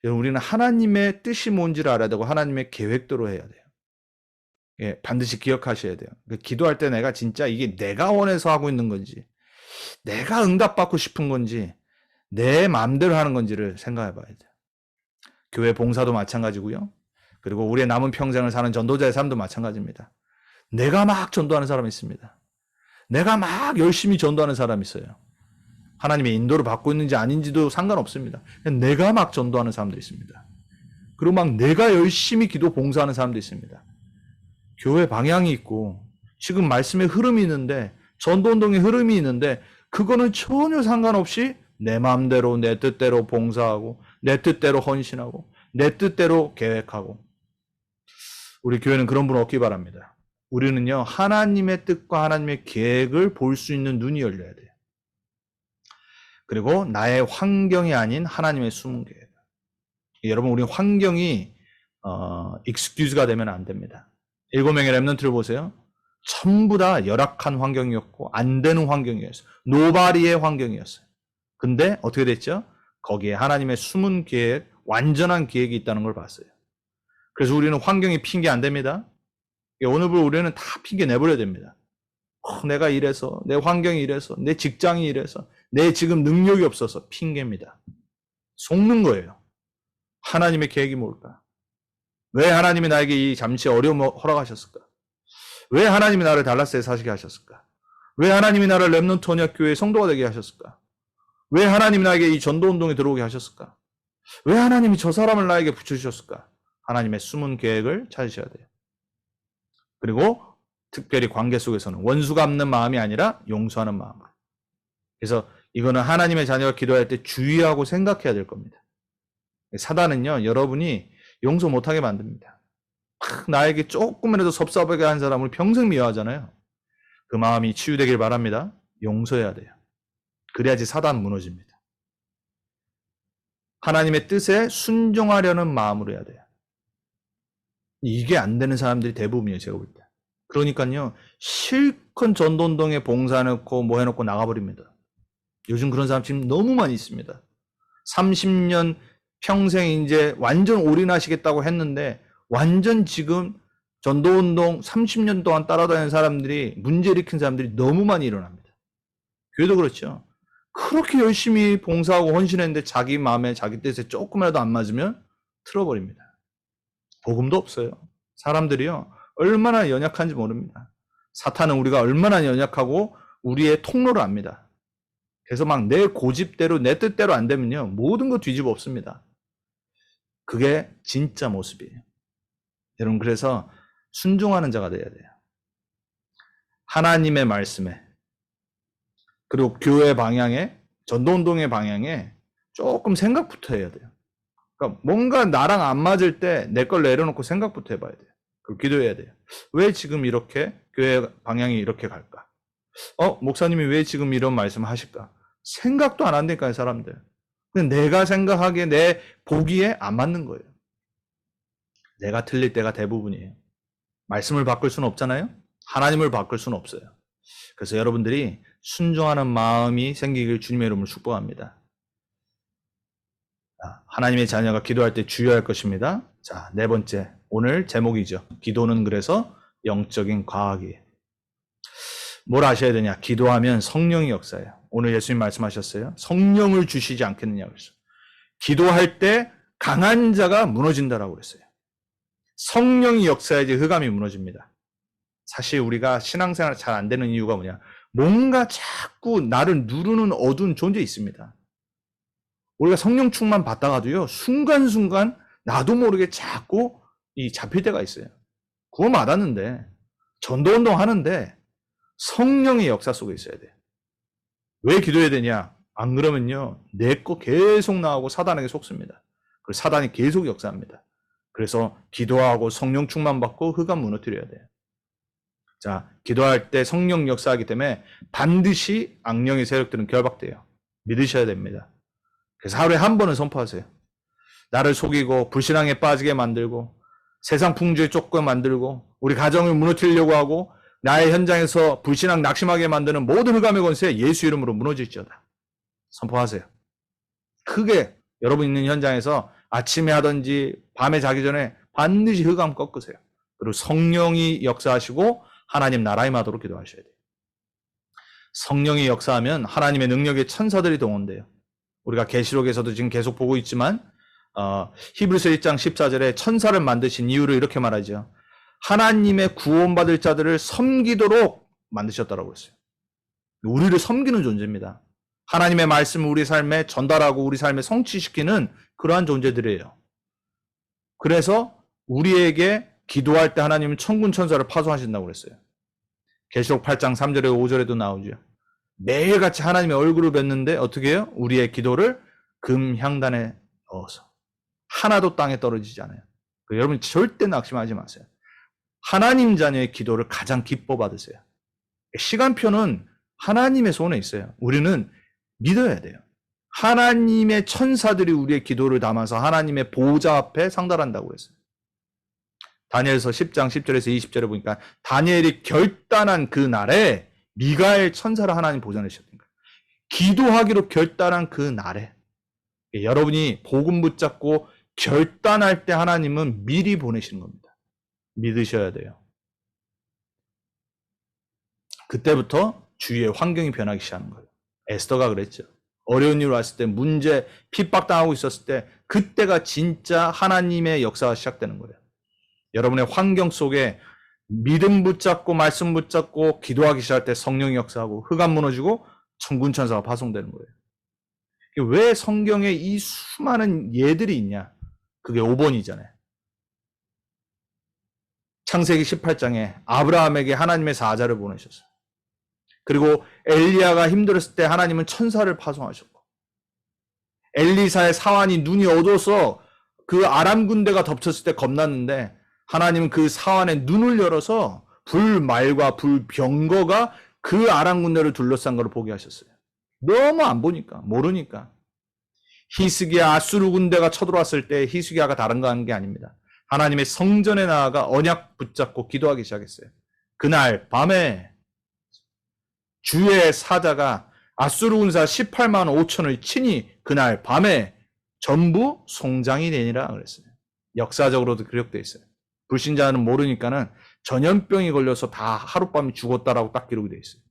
여러분, 우리는 하나님의 뜻이 뭔지를 알아야 되고 하나님의 계획대로 해야 돼요. 예, 반드시 기억하셔야 돼요. 기도할 때 내가 진짜 이게 내가 원해서 하고 있는 건지, 내가 응답받고 싶은 건지, 내 마음대로 하는 건지를 생각해 봐야 돼요. 교회 봉사도 마찬가지고요. 그리고 우리의 남은 평생을 사는 전도자의 삶도 마찬가지입니다. 내가 막 전도하는 사람이 있습니다. 내가 막 열심히 전도하는 사람이 있어요. 하나님의 인도를 받고 있는지 아닌지도 상관없습니다. 내가 막 전도하는 사람도 있습니다. 그리고 막 내가 열심히 기도 봉사하는 사람도 있습니다. 교회 방향이 있고 지금 말씀의 흐름이 있는데, 전도운동의 흐름이 있는데 그거는 전혀 상관없이 내 마음대로 내 뜻대로 봉사하고 내 뜻대로 헌신하고 내 뜻대로 계획하고. 우리 교회는 그런 분 없기 바랍니다. 우리는요, 하나님의 뜻과 하나님의 계획을 볼 수 있는 눈이 열려야 돼요. 그리고 나의 환경이 아닌 하나님의 숨은 계획. 여러분, 우리 환경이 익스큐즈가 되면 안 됩니다. 7명의 렘넌트를 보세요. 전부 다 열악한 환경이었고 안 되는 환경이었어요. 노바리의 환경이었어요. 근데 어떻게 됐죠? 거기에 하나님의 숨은 계획, 완전한 계획이 있다는 걸 봤어요. 그래서 우리는 환경이 핑계 안 됩니다. 오늘부터 우리는 다 핑계 내버려야 됩니다. 내가 이래서, 내 환경이 이래서, 내 직장이 이래서, 내 지금 능력이 없어서 핑계입니다. 속는 거예요. 하나님의 계획이 뭘까? 왜 하나님이 나에게 이 잠시 어려움을 허락하셨을까? 왜 하나님이 나를 달라스에 사시게 하셨을까? 왜 하나님이 나를 렘넌트 언약교회의 성도가 되게 하셨을까? 왜 하나님이 나에게 이 전도운동에 들어오게 하셨을까? 왜 하나님이 저 사람을 나에게 붙여주셨을까? 하나님의 숨은 계획을 찾으셔야 돼요. 그리고 특별히 관계 속에서는 원수 갚는 마음이 아니라 용서하는 마음으로. 그래서 이거는 하나님의 자녀가 기도할 때 주의하고 생각해야 될 겁니다. 사단은요, 여러분이 용서 못하게 만듭니다. 나에게 조금이라도 섭섭하게 한 사람을 평생 미워하잖아요. 그 마음이 치유되길 바랍니다. 용서해야 돼요. 그래야지 사단 무너집니다. 하나님의 뜻에 순종하려는 마음으로 해야 돼요. 이게 안 되는 사람들이 대부분이에요, 제가 볼 때. 그러니까요, 실컷 전도운동에 봉사해놓고 뭐 해놓고 나가버립니다. 요즘 그런 사람 지금 너무 많이 있습니다. 30년 평생 이제 완전 올인하시겠다고 했는데 완전 지금 전도운동 30년 동안 따라다니는 사람들이 문제 일으킨 사람들이 너무 많이 일어납니다. 교회도 그렇죠. 그렇게 열심히 봉사하고 헌신했는데 자기 마음에 자기 뜻에 조금이라도 안 맞으면 틀어버립니다. 복음도 없어요. 사람들이요, 얼마나 연약한지 모릅니다. 사탄은 우리가 얼마나 연약하고 우리의 통로를 압니다. 그래서 막 내 고집대로 내 뜻대로 안 되면요, 모든 거 뒤집어 엎습니다. 그게 진짜 모습이에요. 여러분, 그래서 순종하는 자가 돼야 돼요. 하나님의 말씀에, 그리고 교회 방향에, 전도운동의 방향에 조금 생각부터 해야 돼요. 그러니까 뭔가 나랑 안 맞을 때 내 걸 내려놓고 생각부터 해봐야 돼요. 그리고 기도해야 돼요. 왜 지금 이렇게 교회 방향이 이렇게 갈까? 목사님이 왜 지금 이런 말씀을 하실까? 생각도 안 한다니까요, 사람들. 그냥 내가 생각하기에 내 보기에 안 맞는 거예요. 내가 틀릴 때가 대부분이에요. 말씀을 바꿀 수는 없잖아요. 하나님을 바꿀 수는 없어요. 그래서 여러분들이 순종하는 마음이 생기길 주님의 이름으로 축복합니다. 하나님의 자녀가 기도할 때 주의할 것입니다. 자, 네 번째, 오늘 제목이죠. 기도는 그래서 영적인 과학이에요. 뭘 아셔야 되냐? 기도하면 성령이 역사해요. 오늘 예수님 말씀하셨어요. 성령을 주시지 않겠느냐고 그랬어요. 기도할 때 강한 자가 무너진다라고 그랬어요. 성령이 역사해야지 흑암이 무너집니다. 사실 우리가 신앙생활 잘 안 되는 이유가 뭐냐? 뭔가 자꾸 나를 누르는 어두운 존재 있습니다. 우리가 성령 충만 받다가도요, 순간순간 나도 모르게 자꾸 잡힐 때가 있어요. 구원 받았는데, 전도운동 하는데 성령의 역사 속에 있어야 돼요. 왜 기도해야 되냐? 안 그러면요, 내 거 계속 나오고 사단에게 속습니다. 그리고 사단이 계속 역사합니다. 그래서 기도하고 성령 충만 받고 흑암 무너뜨려야 돼요. 자, 기도할 때 성령 역사하기 때문에 반드시 악령의 세력들은 결박돼요. 믿으셔야 됩니다. 그래서 하루에 한 번은 선포하세요. 나를 속이고 불신앙에 빠지게 만들고 세상 풍조에 쫓겨 만들고 우리 가정을 무너뜨리려고 하고 나의 현장에서 불신앙 낙심하게 만드는 모든 흑암의 권세 예수 이름으로 무너질지어다. 선포하세요. 크게 여러분 있는 현장에서 아침에 하든지 밤에 자기 전에 반드시 흑암 꺾으세요. 그리고 성령이 역사하시고 하나님 나라 임하도록 기도하셔야 돼요. 성령이 역사하면 하나님의 능력의 천사들이 동원돼요. 우리가 계시록에서도 지금 계속 보고 있지만 히브리서 1장 14절에 천사를 만드신 이유를 이렇게 말하죠. 하나님의 구원받을 자들을 섬기도록 만드셨다고 했어요. 우리를 섬기는 존재입니다. 하나님의 말씀을 우리 삶에 전달하고 우리 삶에 성취시키는 그러한 존재들이에요. 그래서 우리에게 기도할 때 하나님은 천군 천사를 파송하신다고 그랬어요. 계시록 8장 3절에 5절에도 나오죠. 매일같이 하나님의 얼굴을 뵙는데 어떻게 해요? 우리의 기도를 금향단에 넣어서 하나도 땅에 떨어지지 않아요. 여러분 절대 낙심하지 마세요. 하나님 자녀의 기도를 가장 기뻐 받으세요. 시간표는 하나님의 손에 있어요. 우리는 믿어야 돼요. 하나님의 천사들이 우리의 기도를 담아서 하나님의 보좌 앞에 상달한다고 했어요. 다니엘서 10장 10절에서 20절에 보니까 다니엘이 결단한 그 날에 미가엘 천사를 하나님 보존하셨던 거예요. 기도하기로 결단한 그 날에 여러분이 복음 붙잡고 결단할 때 하나님은 미리 보내시는 겁니다. 믿으셔야 돼요. 그때부터 주위의 환경이 변하기 시작하는 거예요. 에스더가 그랬죠. 어려운 일 왔을 때, 문제, 핍박당하고 있었을 때 그때가 진짜 하나님의 역사가 시작되는 거예요. 여러분의 환경 속에 믿음 붙잡고 말씀 붙잡고 기도하기 시작할 때 성령이 역사하고 흑암 무너지고 천군 천사가 파송되는 거예요. 왜 성경에 이 수많은 예들이 있냐? 그게 5번이잖아요. 창세기 18장에 아브라함에게 하나님의 사자를 보내셨어요. 그리고 엘리야가 힘들었을 때 하나님은 천사를 파송하셨고, 엘리사의 사환이 눈이 어두워서 그 아람 군대가 덮쳤을 때 겁났는데 하나님은 그 사환의 눈을 열어서 불말과 불병거가 그 아람 군대를 둘러싼 것을 보게 하셨어요. 너무 안 보니까, 모르니까. 히스기야 아수르 군대가 쳐들어왔을 때 히스기야가 다른 거 하는 게 아닙니다. 하나님의 성전에 나아가 언약 붙잡고 기도하기 시작했어요. 그날 밤에 주의 사자가 아수르 군사 18만 5천을 친히 그날 밤에 전부 송장이 되니라 그랬어요. 역사적으로도 기록되어 있어요. 불신자는 모르니까는 전염병이 걸려서 다 하룻밤에 죽었다라고 딱 기록이 되어 있어요.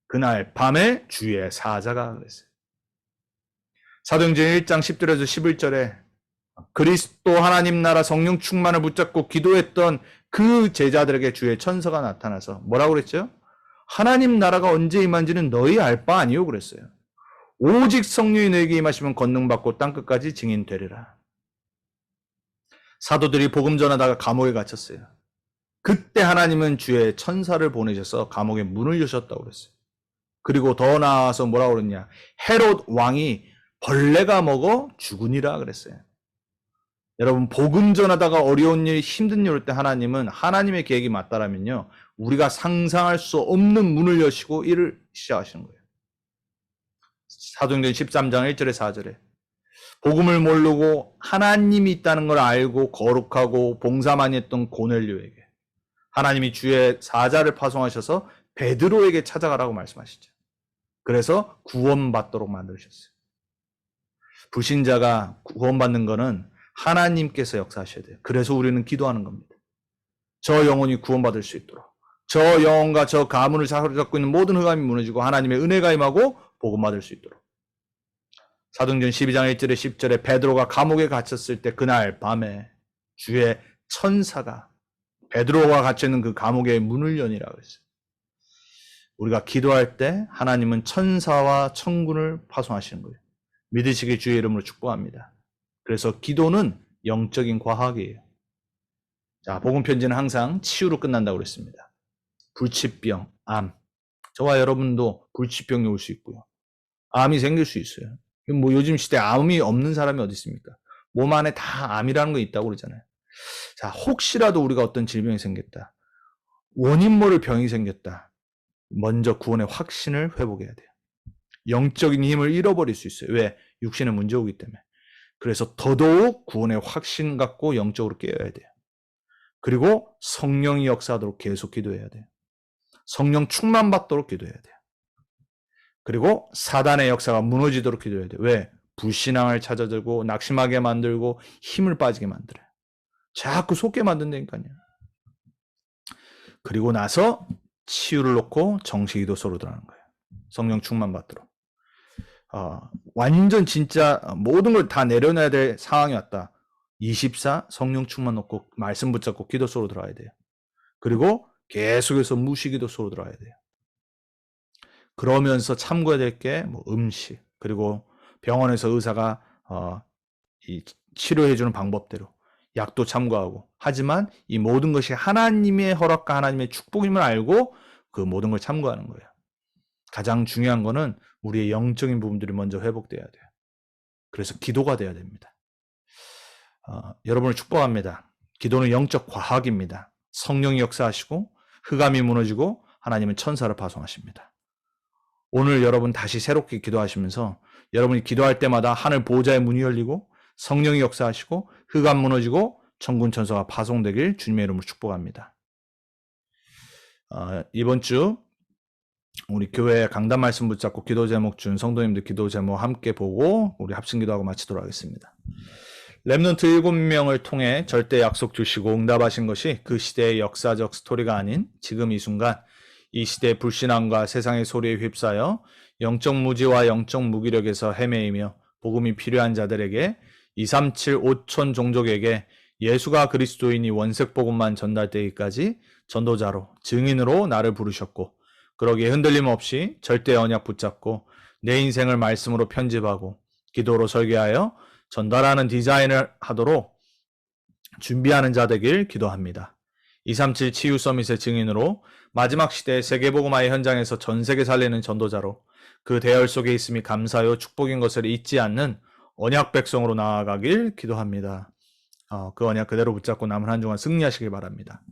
그날 밤에 주의 사자가 그랬어요. 사도행전 1장 10절에서 11절에 그리스도 하나님 나라 성령 충만을 붙잡고 기도했던 그 제자들에게 주의 천사가 나타나서 뭐라고 그랬죠? 하나님 나라가 언제 임한지는 너희 알 바 아니요 그랬어요. 오직 성령이 너에게 임하시면 권능받고 땅끝까지 증인되리라. 사도들이 복음 전하다가 감옥에 갇혔어요. 그때 하나님은 주의 천사를 보내셔서 감옥에 문을 여셨다고 그랬어요. 그리고 더 나아가서 뭐라고 그랬냐? 헤롯 왕이 벌레가 먹어 죽으니라 그랬어요. 여러분 복음 전하다가 어려운 일, 힘든 일 올 때 하나님은 하나님의 계획이 맞다라면요. 우리가 상상할 수 없는 문을 여시고 일을 시작하시는 거예요. 사도행전 13장 1절에 4절에 복음을 모르고 하나님이 있다는 걸 알고 거룩하고 봉사 많이 했던 고넬료에게 하나님이 주의 사자를 파송하셔서 베드로에게 찾아가라고 말씀하시죠. 그래서 구원받도록 만드셨어요. 불신자가 구원받는 거는 하나님께서 역사하셔야 돼요. 그래서 우리는 기도하는 겁니다. 저 영혼이 구원받을 수 있도록. 저 영혼과 저 가문을 사로잡고 있는 모든 흑암이 무너지고 하나님의 은혜가 임하고 복음받을 수 있도록. 사도행전 12장 1절에 10절에 베드로가 감옥에 갇혔을 때 그날 밤에 주의 천사가 베드로가 갇혀있는 그 감옥의 문을 여니라 그랬어요. 우리가 기도할 때 하나님은 천사와 천군을 파송하시는 거예요. 믿으시길 주의 이름으로 축복합니다. 그래서 기도는 영적인 과학이에요. 자, 복음 편지는 항상 치유로 끝난다고 그랬습니다. 불치병, 암. 저와 여러분도 불치병이 올 수 있고요. 암이 생길 수 있어요. 뭐 요즘 시대에 암이 없는 사람이 어디 있습니까? 몸 안에 다 암이라는 거 있다고 그러잖아요. 자, 혹시라도 우리가 어떤 질병이 생겼다. 원인 모를 병이 생겼다. 먼저 구원의 확신을 회복해야 돼요. 영적인 힘을 잃어버릴 수 있어요. 왜? 육신의 문제 오기 때문에. 그래서 더더욱 구원의 확신 갖고 영적으로 깨어야 돼요. 그리고 성령이 역사하도록 계속 기도해야 돼요. 성령 충만받도록 기도해야 돼요. 그리고 사단의 역사가 무너지도록 기도해야 돼요. 왜? 불신앙을 찾아들고 낙심하게 만들고 힘을 빠지게 만들어요. 자꾸 속게 만든다니까요. 그리고 나서 치유를 놓고 정식기도 서로 들어가는 거예요. 성령 충만받도록. 완전 진짜 모든 걸 다 내려놔야 될 상황이 왔다. 24 성령 충만 놓고 말씀 붙잡고 기도 속으로 들어가야 돼요. 그리고 계속해서 무시기도 속으로 들어가야 돼요. 그러면서 참고해야 될 게 뭐 음식, 그리고 병원에서 의사가 이 치료해주는 방법대로 약도 참고하고, 하지만 이 모든 것이 하나님의 허락과 하나님의 축복임을 알고 그 모든 걸 참고하는 거예요. 가장 중요한 거는 우리의 영적인 부분들이 먼저 회복돼야 돼요. 그래서 기도가 돼야 됩니다. 여러분을 축복합니다. 기도는 영적 과학입니다. 성령이 역사하시고 흑암이 무너지고 하나님은 천사를 파송하십니다. 오늘 여러분 다시 새롭게 기도하시면서 여러분이 기도할 때마다 하늘 보호자의 문이 열리고 성령이 역사하시고 흑암 무너지고 천군 천사가 파송되길 주님의 이름으로 축복합니다. 이번 주 우리 교회 강단 말씀 붙잡고 기도 제목 준 성도님들 기도 제목 함께 보고 우리 합심 기도하고 마치도록 하겠습니다. 렘넌트 7명을 통해 절대 약속 주시고 응답하신 것이 그 시대의 역사적 스토리가 아닌 지금 이 순간 이 시대의 불신앙과 세상의 소리에 휩싸여 영적 무지와 영적 무기력에서 헤매이며 복음이 필요한 자들에게 237 5천 종족에게 예수가 그리스도인이 원색 복음만 전달되기까지 전도자로 증인으로 나를 부르셨고 그러기에 흔들림 없이 절대 언약 붙잡고 내 인생을 말씀으로 편집하고 기도로 설계하여 전달하는 디자인을 하도록 준비하는 자 되길 기도합니다. 237 치유 서밋의 증인으로 마지막 시대의 세계복음화의 현장에서 전세계 살리는 전도자로 그 대열 속에 있음이 감사요 축복인 것을 잊지 않는 언약 백성으로 나아가길 기도합니다. 그 언약 그대로 붙잡고 남은 한 주간 승리하시길 바랍니다.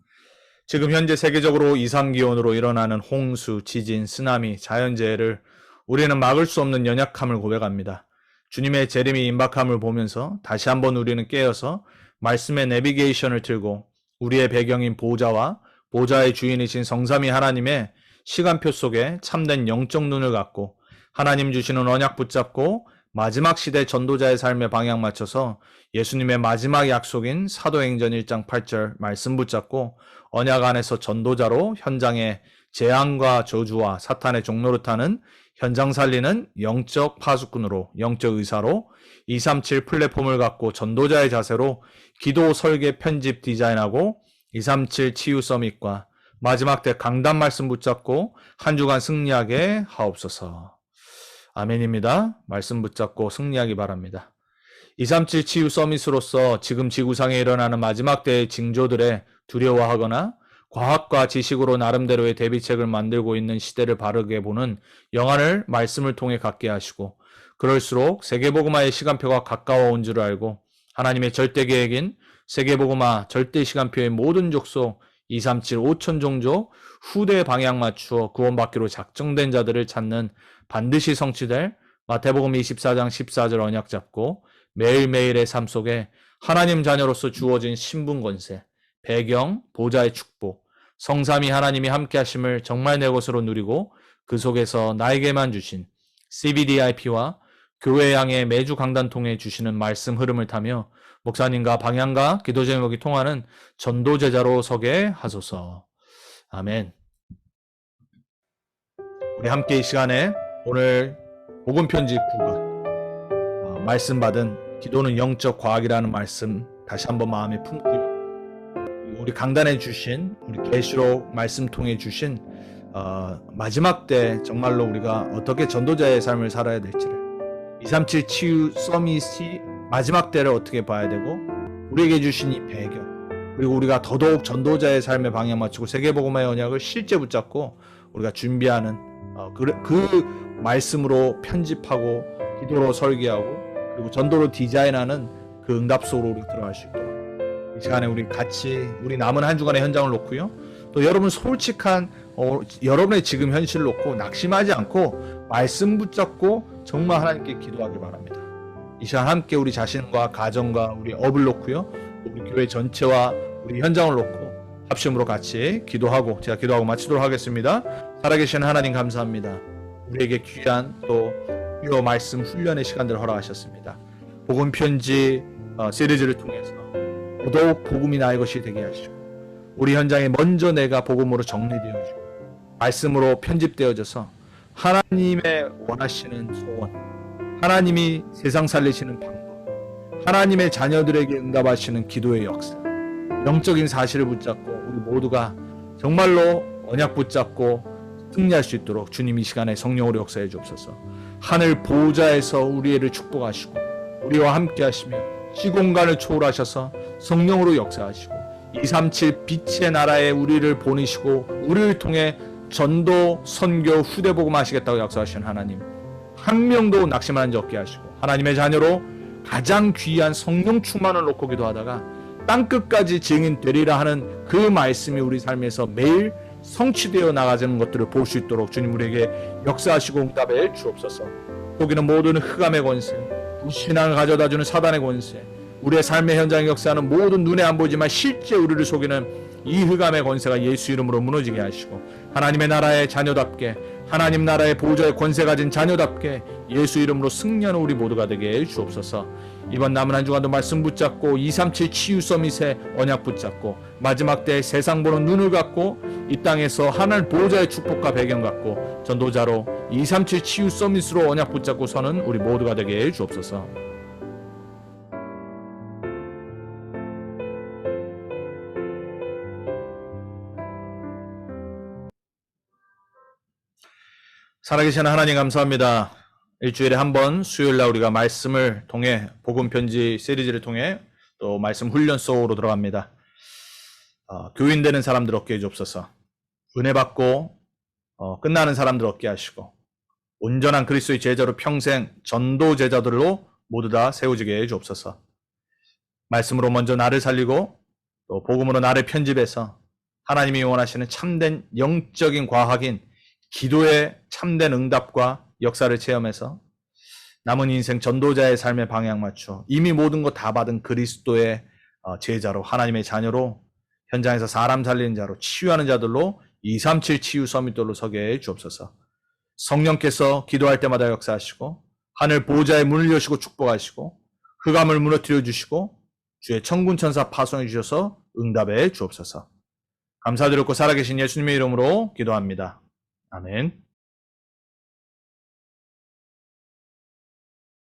지금 현재 세계적으로 이상기온으로 일어나는 홍수, 지진, 쓰나미, 자연재해를 우리는 막을 수 없는 연약함을 고백합니다. 주님의 재림이 임박함을 보면서 다시 한번 우리는 깨어서 말씀의 내비게이션을 틀고 우리의 배경인 보좌와 보좌의 주인이신 성삼위 하나님의 시간표 속에 참된 영적 눈을 갖고 하나님 주시는 언약 붙잡고 마지막 시대 전도자의 삶에 방향 맞춰서 예수님의 마지막 약속인 사도행전 1장 8절 말씀 붙잡고 언약 안에서 전도자로 현장의 재앙과 저주와 사탄의 종노릇하는 현장 살리는 영적 파수꾼으로 영적 의사로 237 플랫폼을 갖고 전도자의 자세로 기도 설계 편집 디자인하고 237 치유 서밋과 마지막 때 강단 말씀 붙잡고 한 주간 승리하게 하옵소서. 아멘입니다. 말씀 붙잡고 승리하기 바랍니다. 237 치유 서밋으로서 지금 지구상에 일어나는 마지막 때의 징조들에 두려워하거나 과학과 지식으로 나름대로의 대비책을 만들고 있는 시대를 바르게 보는 영안을 말씀을 통해 갖게 하시고 그럴수록 세계복음화의 시간표가 가까워 온 줄 알고 하나님의 절대 계획인 세계복음화 절대 시간표의 모든 족속 237 5천 종족 후대 방향 맞추어 구원받기로 작정된 자들을 찾는 반드시 성취될 마태복음 24장 14절 언약 잡고 매일매일의 삶 속에 하나님 자녀로서 주어진 신분 권세, 배경, 보좌의 축복, 성삼위 하나님이 함께 하심을 정말 내 것으로 누리고 그 속에서 나에게만 주신 CBDIP와 교회 양의 매주 강단 통해 주시는 말씀 흐름을 타며 목사님과 방향과 기도 제목이 통하는 전도 제자로 서게 하소서. 아멘. 우리 함께 이 시간에 오늘 복음 편지 구간 말씀 받은 기도는 영적 과학이라는 말씀 다시 한번 마음에 품고요. 우리 강단해 주신 우리 계시록 말씀 통해 주신 마지막 때 정말로 우리가 어떻게 전도자의 삶을 살아야 될지를 237 치유 서밋이 마지막 때를 어떻게 봐야 되고 우리에게 주신 이 배경 그리고 우리가 더더욱 전도자의 삶에 방향 맞추고 세계복음화의 언약을 실제 붙잡고 우리가 준비하는 그 말씀으로 편집하고 기도로 설계하고 그리고 전도로 디자인하는 그 응답 속으로 우리 들어갈 수 있도록 이 시간에 우리 같이 우리 남은 한 주간의 현장을 놓고요. 또 여러분 솔직한 여러분의 지금 현실을 놓고 낙심하지 않고 말씀 붙잡고 정말 하나님께 기도하기 바랍니다. 이 시간 함께 우리 자신과 가정과 우리 업을 놓고요. 우리 교회 전체와 우리 현장을 놓고 합심으로 같이 기도하고 제가 기도하고 마치도록 하겠습니다. 살아계신 하나님 감사합니다. 우리에게 귀한 또 유효 말씀 훈련의 시간들을 허락하셨습니다. 복음 편지 시리즈를 통해서 더더욱 복음이 나의 것이 되게 하시고 우리 현장에 먼저 내가 복음으로 정리되어지고 말씀으로 편집되어져서 하나님의 원하시는 소원 하나님이 세상 살리시는 방법 하나님의 자녀들에게 응답하시는 기도의 역사 영적인 사실을 붙잡고 우리 모두가 정말로 언약 붙잡고 승리할 수 있도록 주님 이 시간에 성령으로 역사해 주옵소서. 하늘 보좌에서 우리를 축복하시고 우리와 함께 하시며 시공간을 초월하셔서 성령으로 역사하시고 237 빛의 나라에 우리를 보내시고 우리를 통해 전도, 선교, 후대 복음 하시겠다고 약속하신 하나님, 한 명도 낙심하는 자 없게 하시고 하나님의 자녀로 가장 귀한 성령 충만을 놓고 기도하다가 땅끝까지 증인되리라 하는 그 말씀이 우리 삶에서 매일 성취되어 나가는 것들을 볼 수 있도록 주님 우리에게 역사하시고 응답해 주옵소서. 거기는 모든 흑암의 권세, 불신앙을 가져다주는 사단의 권세, 우리의 삶의 현장에 역사하는 모든 눈에 안 보이지만 실제 우리를 속이는 이 흑암의 권세가 예수 이름으로 무너지게 하시고 하나님의 나라의 자녀답게, 하나님 나라의 보좌의 권세 가진 자녀답게 예수 이름으로 승리하는 우리 모두가 되게 해 주옵소서. 이번 남은 한 주간도 말씀 붙잡고 237 치유 서밋의 언약 붙잡고 마지막 때 세상 보는 눈을 갖고 이 땅에서 하늘 보좌의 축복과 배경 갖고 전도자로 237 치유 서밋으로 언약 붙잡고 서는 우리 모두가 되게 해 주옵소서. 살아계신 하나님 감사합니다. 일주일에 한 번 수요일날 우리가 말씀을 통해 복음 편지 시리즈를 통해 또 말씀 훈련 속으로 들어갑니다. 교인 되는 사람들 얻게 해주옵소서. 은혜 받고 끝나는 사람들 얻게 하시고 온전한 그리스도의 제자로 평생 전도 제자들로 모두 다 세워지게 해주옵소서. 말씀으로 먼저 나를 살리고 또 복음으로 나를 편집해서 하나님이 원하시는 참된 영적인 과학인 기도의 참된 응답과 역사를 체험해서 남은 인생 전도자의 삶에 방향 맞춰 이미 모든 것 다 받은 그리스도의 제자로 하나님의 자녀로 현장에서 사람 살리는 자로 치유하는 자들로 237 치유 서밋돌로 서게 해 주옵소서. 성령께서 기도할 때마다 역사하시고 하늘 보좌의 문을 여시고 축복하시고 흑암을 무너뜨려 주시고 주의 천군 천사 파송해 주셔서 응답해 주옵소서. 감사드렸고 살아계신 예수님의 이름으로 기도합니다. 아멘.